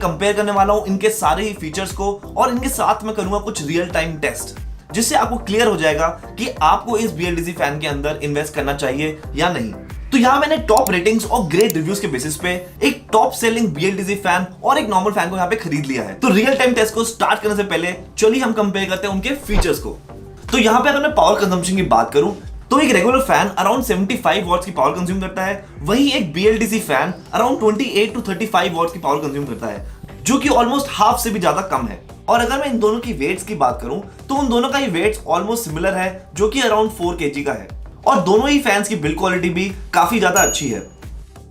Compare करने वाला हूं इनके सारे ही फीचर्स को और इनके साथ में करूंगा कुछ रियल टाइम टेस्ट, जिससे आपको क्लियर हो जाएगा कि आपको इस BLDC फैन के अंदर इन्वेस्ट करना चाहिए या नहीं। तो यहां मैंने टॉप रेटिंग्स और ग्रेट रिव्यूज के बेसिस पे एक टॉप सेलिंग BLDC फैन और एक नॉर्मल फैन को यहां पे खरीद लिया है। तो रियल टाइम टेस्ट को स्टार्ट करने से पहले चलिए हम कंपेयर करते हैं उनके फीचर्स को। तो यहां पे अगर मैं पावर कंजम्पशन की बात करूं तो एक रेगुलर फैन अराउंड 75 वॉट्स की पावर कंज्यूम करता है, वहीं एक BLDC fan around 28 to 35 watts की पावर कंज्यूम करता है, जो कि ऑलमोस्ट हाफ से भी ज्यादा कम है। और अगर मैं इन दोनों की वेट्स की बात करूं तो उन दोनों का ही वेट्स ऑलमोस्ट सिमिलर है, जो कि अराउंड 4 kg का है। और दोनों ही फैंस की बिल्ड क्वालिटी भी काफी ज्यादा अच्छी है।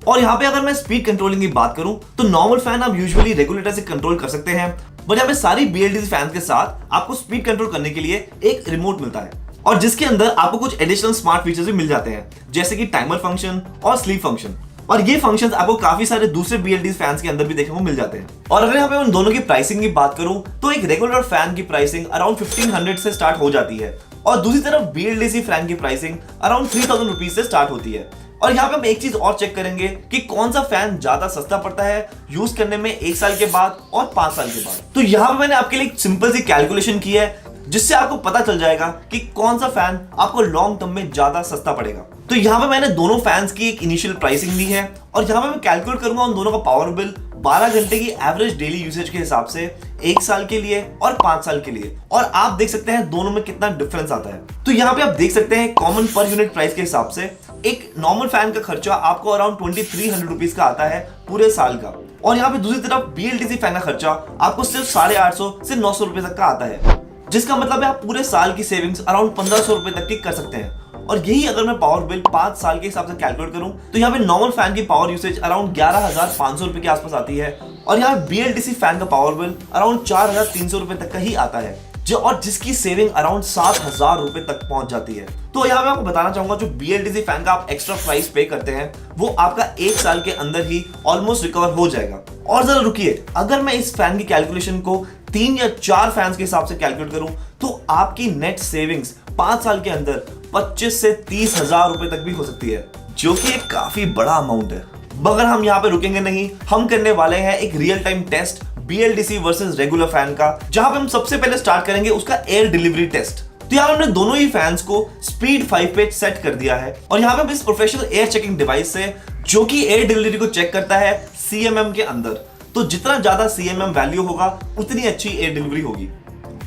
और यहाँ पे अगर मैं स्पीड कंट्रोलिंग की बात करूं तो नॉर्मल फैन आप यूजुअली रेगुलेटर से कंट्रोल कर सकते हैं, बट यहाँ पे सारी BLDC फैन के साथ आपको स्पीड कंट्रोल करने के लिए एक रिमोट मिलता है, और जिसके अंदर आपको कुछ एडिशनल स्मार्ट फीचर्स भी मिल जाते हैं, जैसे कि टाइमर फंक्शन और स्लीप फंक्शन। और ये फंक्शंस आपको काफी सारे दूसरे BLDC फैंस के अंदर भी देखने को मिल जाते हैं। और अगर यहाँ पे उन दोनों की प्राइसिंग की बात करूं तो एक रेगुलर फैन की प्राइसिंग अराउंड 1500 से स्टार्ट हो जाती है, और दूसरी तरफ BLDC फैन की प्राइसिंग अराउंड 3000 रुपीज से स्टार्ट होती है। और यहाँ पे हम एक चीज और चेक करेंगे कि कौन सा फैन ज्यादा सस्ता पड़ता है यूज करने में 1 साल के बाद और 5 साल के बाद। तो यहाँ पे मैंने आपके लिए एक सिंपल सी कैलकुलेशन की है, जिससे आपको पता चल जाएगा कि कौन सा फैन आपको लॉन्ग टर्म में ज्यादा सस्ता पड़ेगा। तो यहाँ पे मैंने दोनों फैंस की एक इनिशियल प्राइसिंग दी है, और यहाँ पे मैं कैलकुलेट करूंगा उन दोनों का पावर बिल 12 घंटे की एवरेज डेली यूसेज के हिसाब से 1 साल के लिए और 5 साल के लिए। और आप देख सकते हैं दोनों में कितना डिफरेंस आता है। तो यहाँ पे आप देख सकते हैं कॉमन पर यूनिट प्राइस के हिसाब से एक नॉर्मल फैन का खर्चा आपको अराउंड 2300 रुपीज का आता है पूरे साल का, और यहाँ पे दूसरी तरफ BLDC फैन का खर्चा आपको सिर्फ 850 से 900 रुपए तक का आता है, जिसका मतलब है आप पूरे साल की सेविंग्स अराउंड 1500 रुपए तक की कर सकते हैं। और यही अगर मैं पावर बिल 5 साल के हिसाब से कैलकुलेट करूं तो यहाँ पे नॉर्मल फैन की पावर यूसेज अराउंड 11,500 रुपए के आसपास आती है, और यहाँ BLDC फैन का पावर बिल अराउंड 4,300 रुपए तक का ही आता है, और जिसकी सेविंग अराउंड 7,000 रुपए तक पहुंच जाती है। तो यहाँ मैं आपको बताना चाहूंगा जो BLDC फैन का आप एक्स्ट्रा प्राइस पे करते हैं वो आपका 1 साल के अंदर ही ऑलमोस्ट रिकवर हो जाएगा। और जरा रुकिए, अगर मैं इस फैन की कैलकुलेशन को 3 या 4 फैंस के हिसाब से कैलकुलेट करूं तो आपकी नेट सेविंग्स 5 साल के अंदर 25 से 30,000 रुपए तक भी हो सकती है, जो कि एक काफी बड़ा अमाउंट है। मगर हम यहाँ पे रुकेंगे नहीं, हम करने वाले हैं एक real time test BLDC versus regular fan का, जहां पे हम सबसे पहले स्टार्ट करेंगे उसका एयर डिलीवरी टेस्ट। तो यहाँ हमने दोनों ही फैंस को स्पीड 5 पे सेट कर दिया है, और यहाँ पे हम इस प्रोफेशनल एयर चेकिंग डिवाइस से, जो कि एयर डिलीवरी को चेक करता है CMM के अंदर, तो जितना ज्यादा CMM वैल्यू होगा उतनी अच्छी एयर डिलीवरी होगी।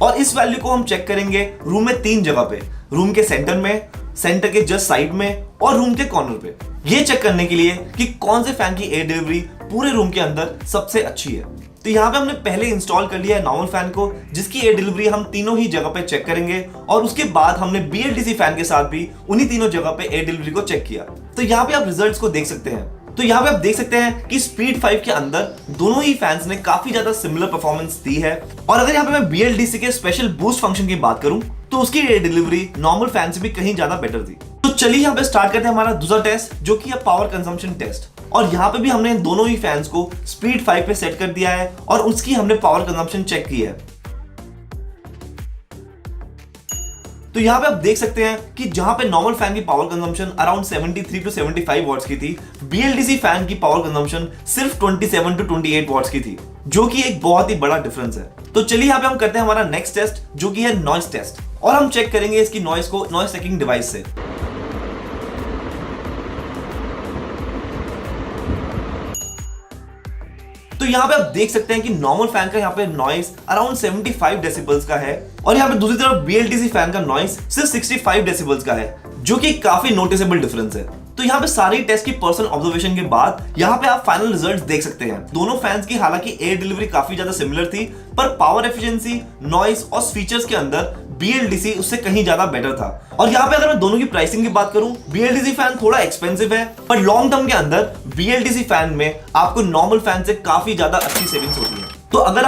और इस वैल्यू को हम चेक करेंगे रूम में 3 जगह पे, रूम के सेंटर में, सेंटर के जस्ट साइड में और रूम के कॉर्नर पे, ये चेक करने के लिए कि कौन से फैन की एयर डिलीवरी पूरे रूम के अंदर सबसे अच्छी है। तो यहाँ पे हमने पहले इंस्टॉल कर लिया है नॉर्मल फैन को, जिसकी एयर डिलीवरी हम तीनों ही जगह पे चेक करेंगे, और उसके बाद हमने BLDC फैन के साथ भी उन्हीं तीनों जगह पे एयर डिलीवरी को चेक किया। तो यहाँ पे आप रिजल्ट्स को देख सकते हैं। तो यहाँ पे आप देख सकते हैं कि स्पीड 5 के अंदर दोनों ही फैंस ने काफी ज्यादा सिमिलर परफॉर्मेंस दी है। और अगर यहाँ पे मैं BLDC के स्पेशल बूस्ट फंक्शन की बात करूं तो उसकी एयर डिलीवरी नॉर्मल फैन से भी कहीं ज्यादा बेटर थी। तो चलिए यहाँ पे स्टार्ट करते हैं हमारा दूसरा टेस्ट, जो कि है पावर कंजम्पशन टेस्ट। और यहाँ पे भी हमने दोनों ही फैंस को स्पीड 5 पे सेट कर दिया है, और उसकी हमने पावर कंजम्पशन चेक की है। तो यहाँ पे आप देख सकते हैं कि जहां पे नॉर्मल फैन की power consumption around 73 to 75 watts की थी, BLDC फैन की पावर कंजम्पशन सिर्फ 27 to 28 वॉट्स की थी, जो कि एक बहुत ही बड़ा डिफरेंस है। तो चलिए यहाँ पे हम करते हैं हमारा नेक्स्ट टेस्ट, जो कि है नॉइस टेस्ट, और हम चेक करेंगे इसकी नॉइस को नॉइस चेकिंग डिवाइस से। तो यहाँ पे आप देख सकते हैं कि नॉर्मल फैन का यहाँ पे नॉइस अराउंड 75 डेसिबल्स का है, और यहाँ पे दूसरी तरफ BLDC फैन का नॉइस सिर्फ 65 डेसिबल्स का है, जो कि काफी नोटिसेबल डिफरेंस है। तो यहाँ पे सारी टेस्ट की पर्सनल ऑब्जर्वेशन के बाद यहाँ पे आप फाइनल रिजल्ट्स देख सकते हैं। दोनों फैंस की हालांकि एयर डिलीवरी काफी ज्यादा सिमिलर थी, पर पावर एफिशिएंसी, नॉइस और फीचर्स के अंदर BLDC उससे कहीं ज्यादा बेटर था। और यहाँ पे अगर मैं दोनों की प्राइसिंग की बात करूं, BLDC फैन थोड़ा एक्सपेंसिव है, पर लॉन्ग टर्म के अंदर BLDC फैन में आपको नॉर्मल फैन से काफी ज्यादा अच्छी सेविंग्स होती है। तो अगर